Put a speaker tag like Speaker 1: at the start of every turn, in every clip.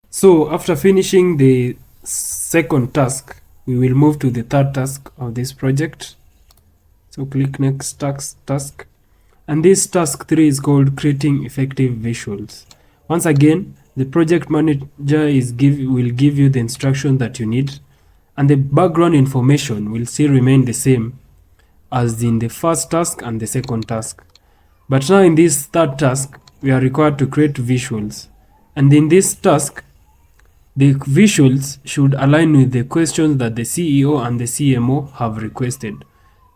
Speaker 1: So after finishing the second task, we will move to the third task of this project. So click next task. And this task 3 is called creating effective visuals. Once again, the project manager will give you the instruction that you need, and the background information will still remain the same as in the first task and the second task. But now in this third task, we are required to create visuals. And in this task, the visuals should align with the questions that the CEO and the CMO have requested.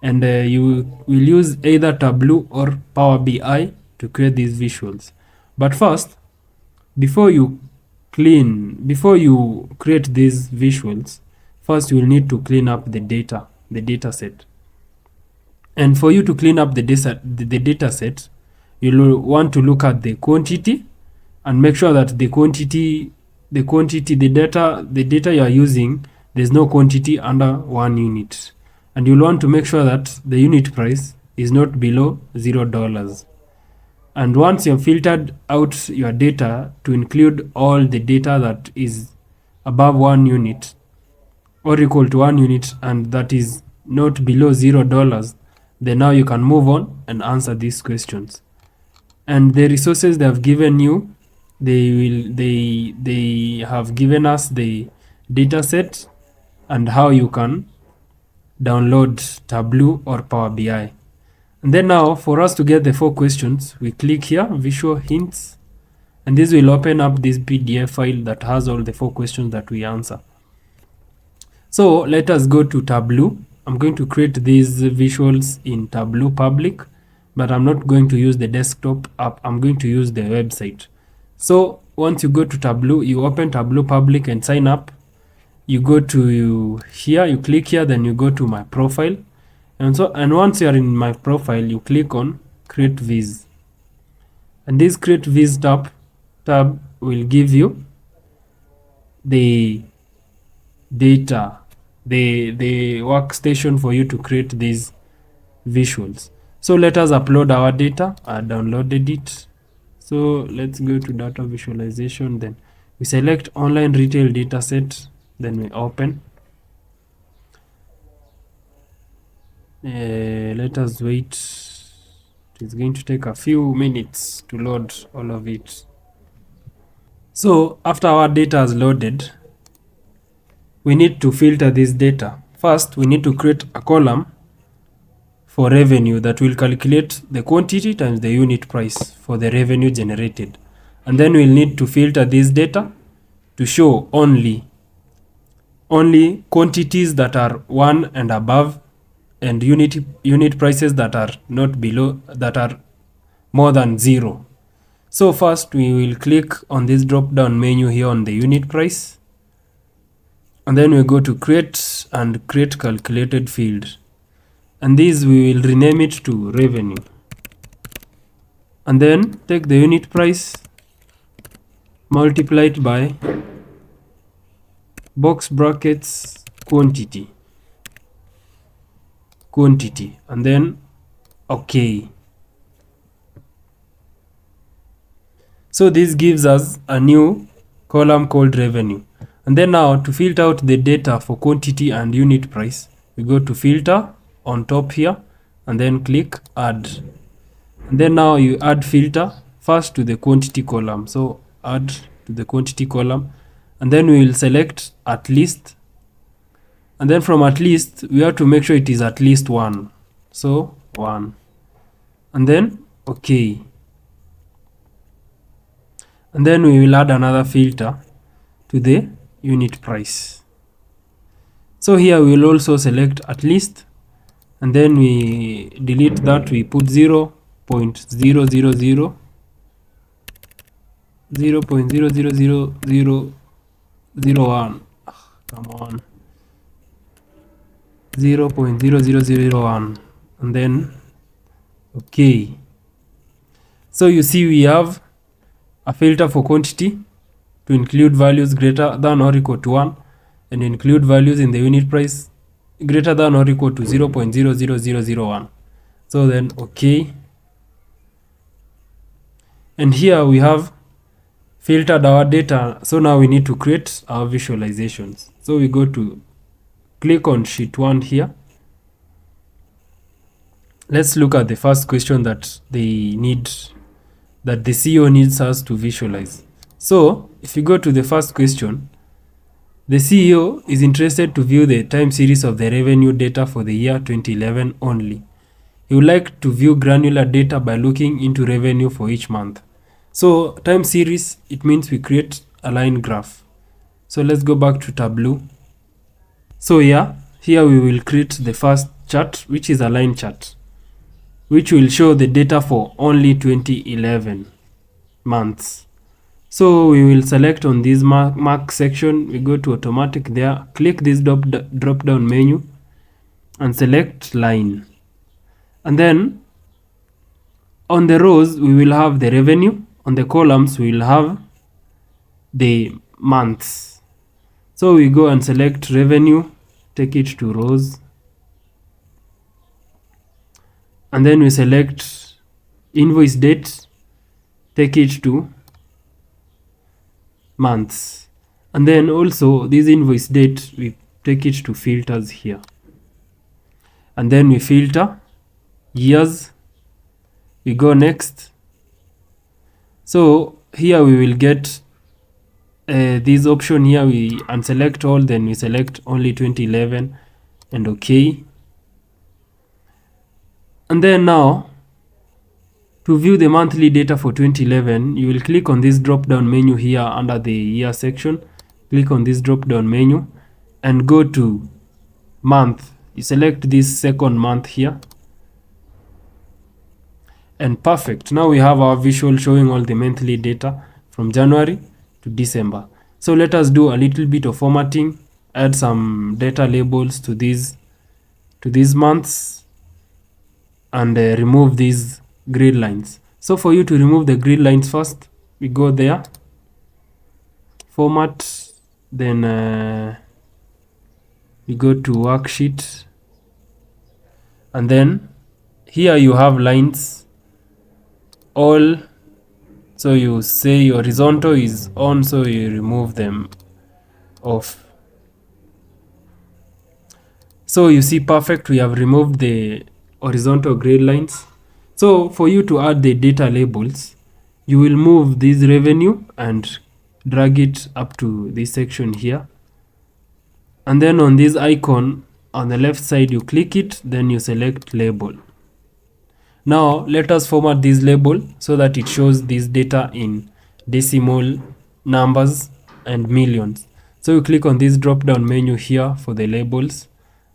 Speaker 1: And you will use either Tableau or Power BI to create these visuals. But first, before you create these visuals, first you will need to clean up the data set. And for you to clean up the data set, you'll want to look at the quantity and make sure that the data you are using, there's no quantity under 1 unit. And you'll want to make sure that the unit price is not below $0. And once you've filtered out your data to include all the data that is above 1 unit or equal to 1 unit and that is not below $0, then now you can move on and answer these questions. And the resources they have given you, they have given us the data set and how you can download Tableau or Power BI. And then now for us to get the 4 questions, we click here, visual hints, and this will open up this PDF file that has all the 4 questions that we answer. So let us go to Tableau. I'm going to create these visuals in Tableau Public, but I'm not going to use the desktop app. I'm going to use the website. So once you go to Tableau, you open Tableau Public and sign up. You go to here, you click here, then you go to my profile. And once you are in my profile, you click on Create Viz. And this Create Viz tab will give you the data, the workstation for you to create these visuals. So let us upload our data. I downloaded it. So let's go to data visualization. Then we select online retail data set. Then we open. Let us wait. It's going to take a few minutes to load all of it. So after our data is loaded, we need to filter this data. First, we need to create a column for revenue that will calculate the quantity times the unit price for the revenue generated. And then we'll need to filter this data to show only quantities that are 1 and above, and unit prices that are not below, that are more than 0. So first we will click on this drop down menu here on the unit price, and then we go to create and create calculated field, and this we will rename it to revenue, and then take the unit price, multiply it by box brackets quantity, and then okay. So this gives us a new column called revenue. And then now to filter out the data for quantity and unit price, we go to filter on top here and then click add. And then now you add filter first to the quantity column. So add to the quantity column, and then we will select at least. And then from at least, we have to make sure it is at least 1. So 1. And then okay. And then we will add another filter to the unit price. So here we will also select at least, and then we delete that, we put 0.000 0.00001. Come on. 0.0001, and then okay. So you see we have a filter for quantity to include values greater than or equal to 1, and include values in the unit price greater than or equal to 0.00001. So then okay. And here we have filtered our data. So now we need to create our visualizations. So we go to click on sheet 1 here. Let's look at the first question that the CEO needs us to visualize. So if you go to the first question, the CEO is interested to view the time series of the revenue data for the year 2011 only. He would like to view granular data by looking into revenue for each month. So time series, it means we create a line graph. So let's go back to Tableau. So here we will create the first chart, which is a line chart, which will show the data for only 2011 months. So we will select on this mark section, we go to automatic there, click this drop down menu and select line. And then on the rows, we will have the revenue. On the columns, we will have the months. So we go and select revenue, take it to rows. And then we select invoice date, take it to months. And then also this invoice date, we take it to filters here. And then we filter years. We go next. So here we will get this option here. We unselect all, then we select only 2011 and OK. And then now to view the monthly data for 2011, you will click on this drop down menu here under the year section. Click on this drop down menu and go to month. You select this second month here. And perfect. Now we have our visual showing all the monthly data from January to December. So let us do a little bit of formatting, add some data labels to these months, and remove these grid lines. So for you to remove the grid lines first, we go there, format, then we go to worksheet, and then here you have lines all. So you say horizontal is on, so you remove them off. So you see, perfect, we have removed the horizontal grid lines. So for you to add the data labels, you will move this revenue and drag it up to this section here. And then on this icon on the left side, you click it, then you select label. Now let us format this label so that it shows this data in decimal numbers and millions. So you click on this drop down menu here for the labels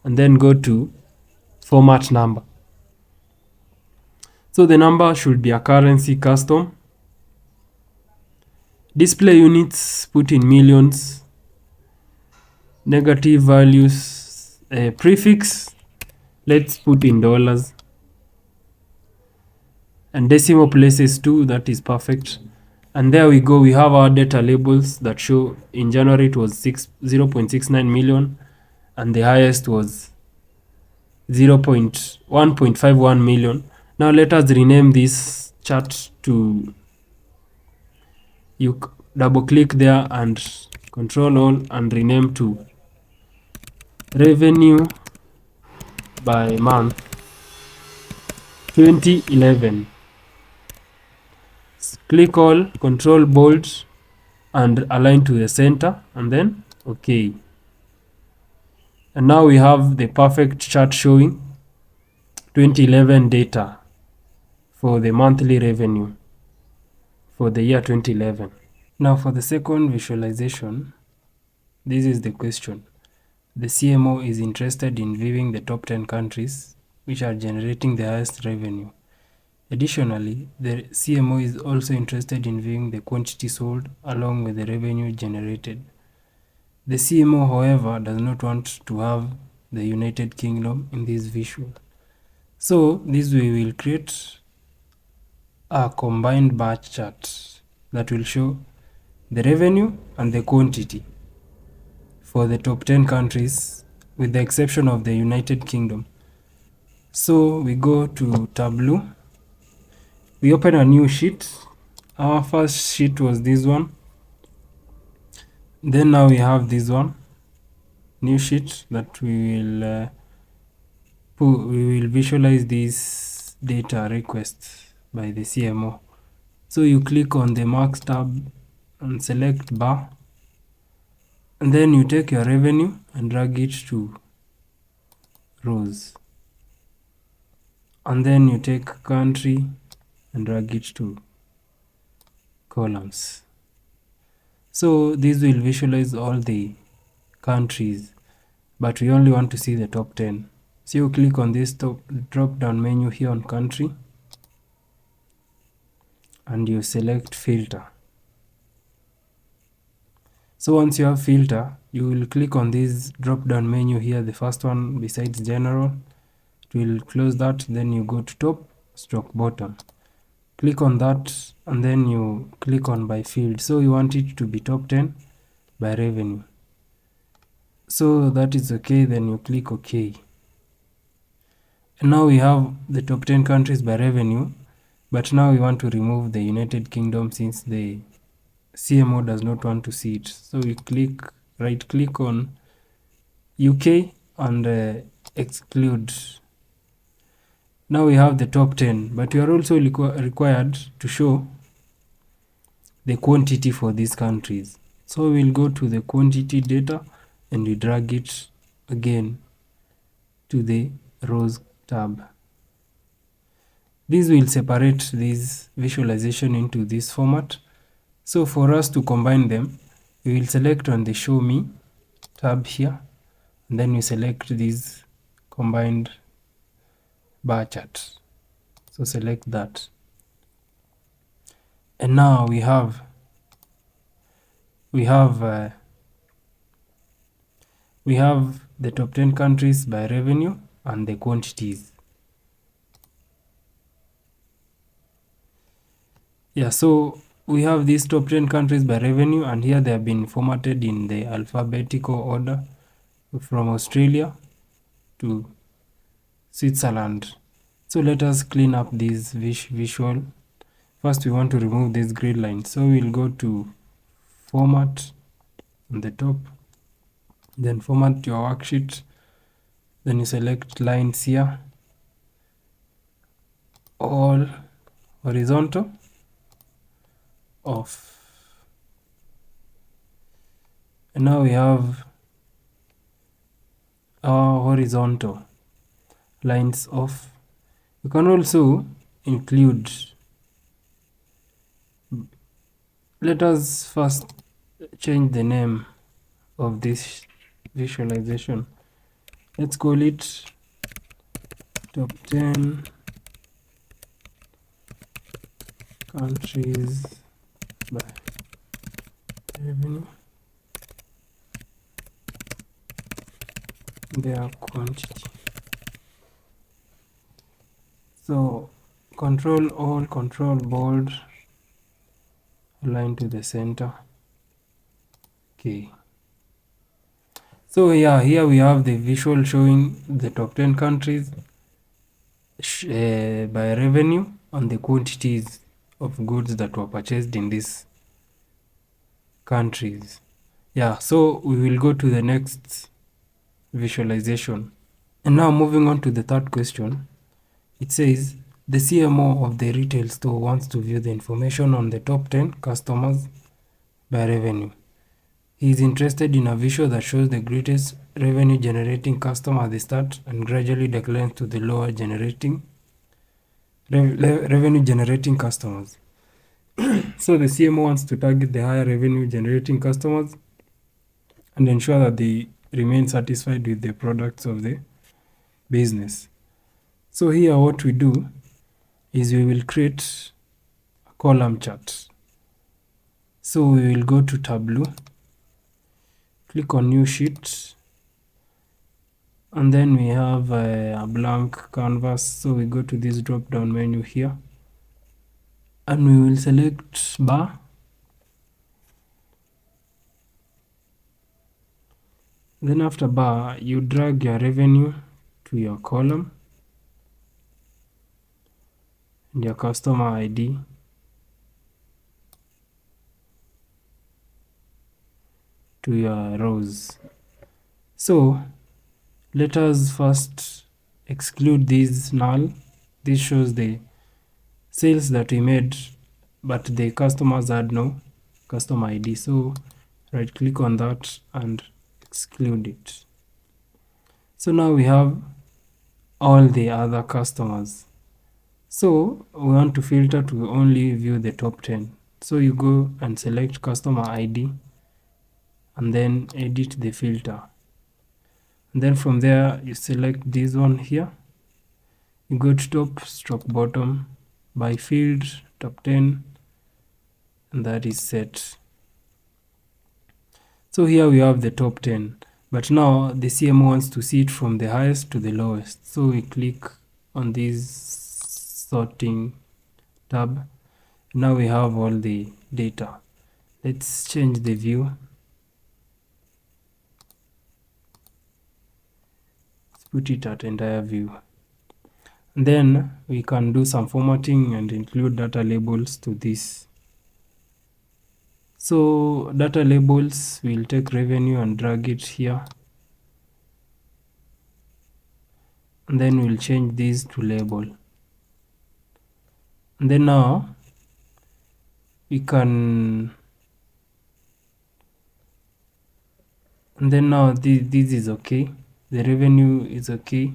Speaker 1: and then go to format number. So the number should be a currency custom. Display units, put in millions. Negative values, prefix, let's put in dollars. And decimal places too, that is perfect. And there we go, we have our data labels that show in January it was 0.69 million and the highest was 1.51 million. Now let us rename this chart to, you double click there and control all and rename to revenue by month 2011. Click all, control bold and align to the center, and then OK. And now we have the perfect chart showing 2011 data for the monthly revenue for the year 2011. Now for the second visualization, this is the question. The CMO is interested in viewing the top 10 countries which are generating the highest revenue. Additionally, the CMO is also interested in viewing the quantity sold along with the revenue generated. The CMO, however, does not want to have the United Kingdom in this visual. So this way we will create a combined bar chart that will show the revenue and the quantity for the top 10 countries with the exception of the United Kingdom. So we go to Tableau. We open a new sheet. Our first sheet was this one. Then now we have this one, new sheet, that we will visualize this data request by the CMO. So you click on the Marks tab and select bar, and then you take your revenue and drag it to rows, and then you take country and drag it to columns. So this will visualize all the countries, but we only want to see the top 10. So you click on this drop down menu here on country, and you select filter. So once you have filter, you will click on this drop down menu here, the first one besides general. It will close that, then you go to top stroke bottom, click on that, and then you click on by field. So you want it to be top 10 by revenue. So that is okay, then you click OK. And now we have the top 10 countries by revenue, but now we want to remove the United Kingdom since the CMO does not want to see it. So we right click on UK and exclude. Now we have the top 10, but we are also required to show the quantity for these countries. So we'll go to the quantity data and we drag it again to the rows tab. This will separate this visualization into this format. So for us to combine them, we will select on the show me tab here, and then we select this combined bar chart. So select that. And now we have the top 10 countries by revenue and the quantities. Yeah, so we have these top 10 countries by revenue, and here they have been formatted in the alphabetical order from Australia to Switzerland. So let us clean up this visual. First, we want to remove this grid line. So we'll go to format on the top, then format your worksheet. Then you select lines here, all horizontal, off. And now we have our horizontal lines off. You can also include, let us first change the name of this visualization. Let's call it top 10 countries by revenue, their quantity. So control all, control bold, align to the center. Okay. So yeah, here we have the visual showing the top 10 countries by revenue and the quantities of goods that were purchased in these countries. Yeah, so we will go to the next visualization. And now moving on to the third question, it says the CMO of the retail store wants to view the information on the top 10 customers by revenue. He is interested in a visual that shows the greatest revenue generating customer at the start and gradually declines to the lower revenue generating customers. So the CMO wants to target the higher revenue generating customers and ensure that they remain satisfied with the products of the business. So here what we do is we will create a column chart. So we will go to Tableau, click on new sheet, and then we have a blank canvas. So we go to this drop down menu here, and we will select bar. Then after bar, you drag your revenue to your column and your customer ID. to your rows. So let us first exclude these null. This shows the sales that we made, but the customers had no customer ID. So right click on that and exclude it. So now we have all the other customers. So we want to filter to only view the top 10. So you go and select customer ID and then edit the filter. And then from there you select this one here. You go to top stroke bottom by field top 10, and that is set. So here we have the top 10, but now the CMO wants to see it from the highest to the lowest. So we click on this sorting tab. Now we have all the data. Let's change the view. Let's put it at entire view. And then we can do some formatting and include data labels to this. So data labels, we'll take revenue and drag it here. And then we'll change this to label. And then now we can, and then now this is okay. The revenue is okay.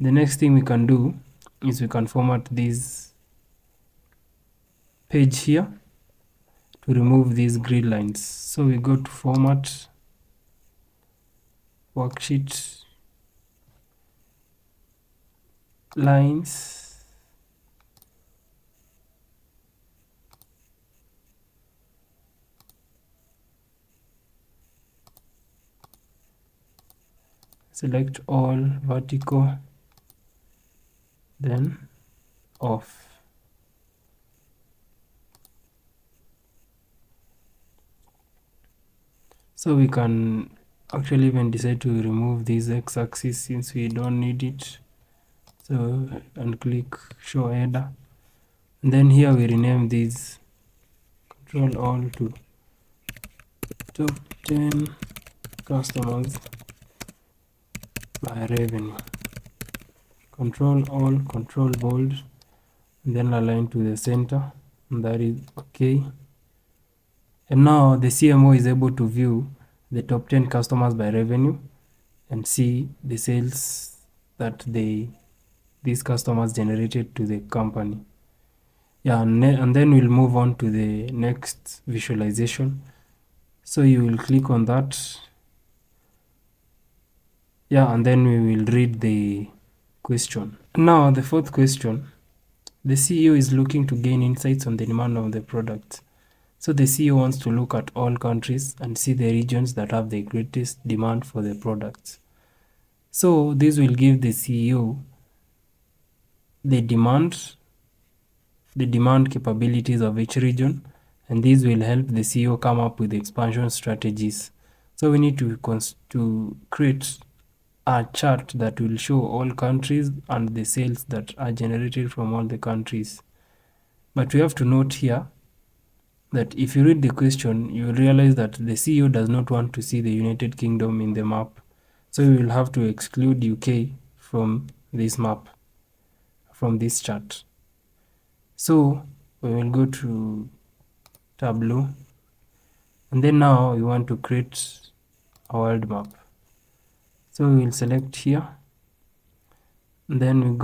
Speaker 1: The next thing we can do is we can format this page here to remove these grid lines. So we go to format, worksheet, lines, select all vertical, then off. So we can actually even decide to remove this x-axis since we don't need it. So and click show header, and then here we rename these, control all to top 10 customers by revenue, control all, control bold, and then align to the center, and that is okay. And now the CMO is able to view the top 10 customers by revenue and see the sales that these customers generated to the company. Yeah, and then we'll move on to the next visualization. So you will click on that. Yeah, and then we will read the question. Now the fourth question, the CEO is looking to gain insights on the demand of the product. So the CEO wants to look at all countries and see the regions that have the greatest demand for the products. So this will give the CEO the demand capabilities of each region, and this will help the CEO come up with expansion strategies. So we need to create a chart that will show all countries and the sales that are generated from all the countries. But we have to note here that if you read the question, you will realize that the CEO does not want to see the United Kingdom in the map. So we will have to exclude UK from this map, from this chart. So we will go to Tableau, and then now we want to create a world map. So we will select here, and then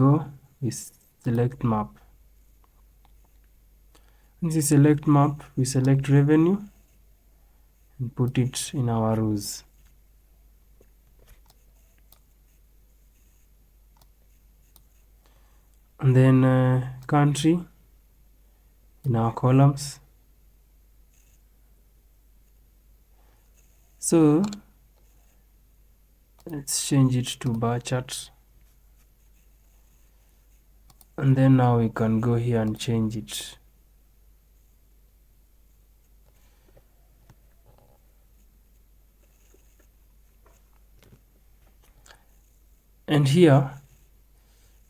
Speaker 1: we select map. Once you select map, we select revenue and put it in our rows. And then country in our columns. So let's change it to bar chart. And then now we can go here and change it. And here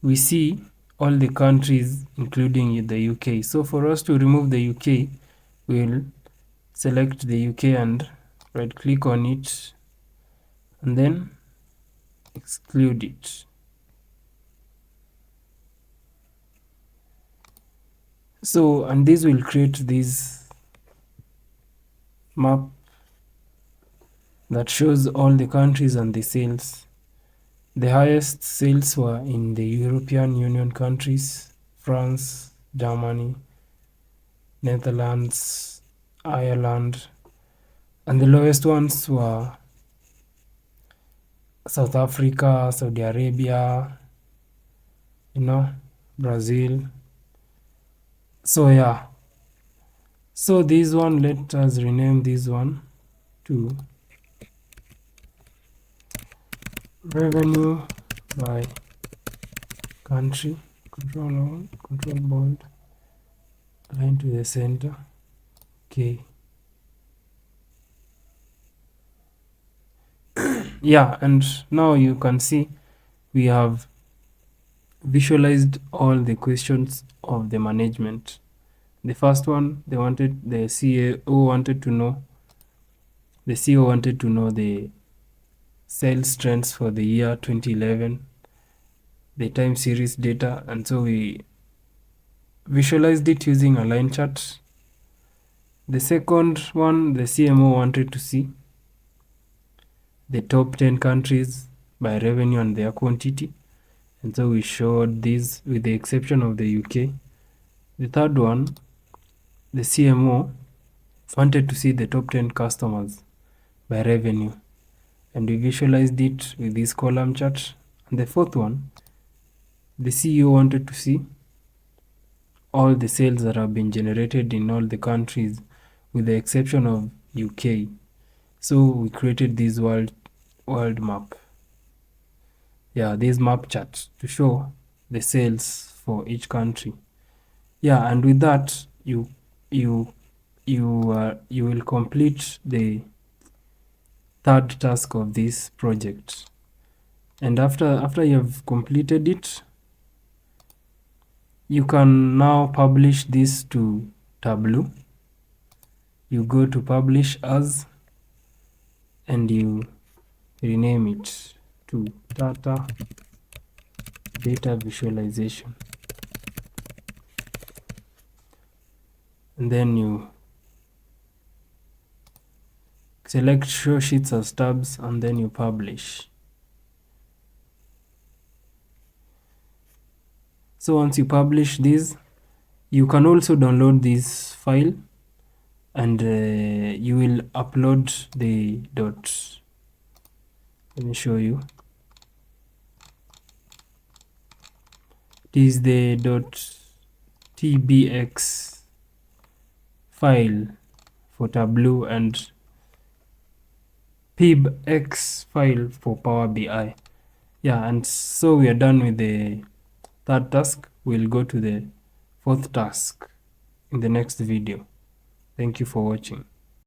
Speaker 1: we see all the countries including the UK. So for us to remove the UK, we'll select the UK and right click on it and then exclude it. So, and this will create this map that shows all the countries and the sales. The highest sales were in the European Union countries, France, Germany, Netherlands, Ireland, and the lowest ones were South Africa, Saudi Arabia, Brazil. So yeah, so this one, let us rename this one to revenue by country, control bold, line to the center. Okay. Yeah, and now you can see we have visualized all the questions of the management. The first one, the CEO wanted to know the sales trends for the year 2011, the time series data, and so we visualized it using a line chart. The second one, the CMO wanted to see the top 10 countries by revenue and their quantity, and so we showed this with the exception of the UK. The third one, the CMO wanted to see the top 10 customers by revenue, and we visualized it with this column chart. And the fourth one, the CEO wanted to see all the sales that have been generated in all the countries with the exception of UK. So we created this world map. Yeah, this map chart to show the sales for each country. Yeah, and with that you will complete the third task of this project. And after you have completed it, you can now publish this to Tableau. You go to publish as and you rename it to data visualization, and then you select show sheets as tabs and then you publish. So once you publish this, you can also download this file and you will upload the dot. Let me show you. It is the .tbx file for Tableau and pibx file for Power BI. Yeah, and so we are done with the third task. We'll go to the fourth task in the next video. Thank you for watching.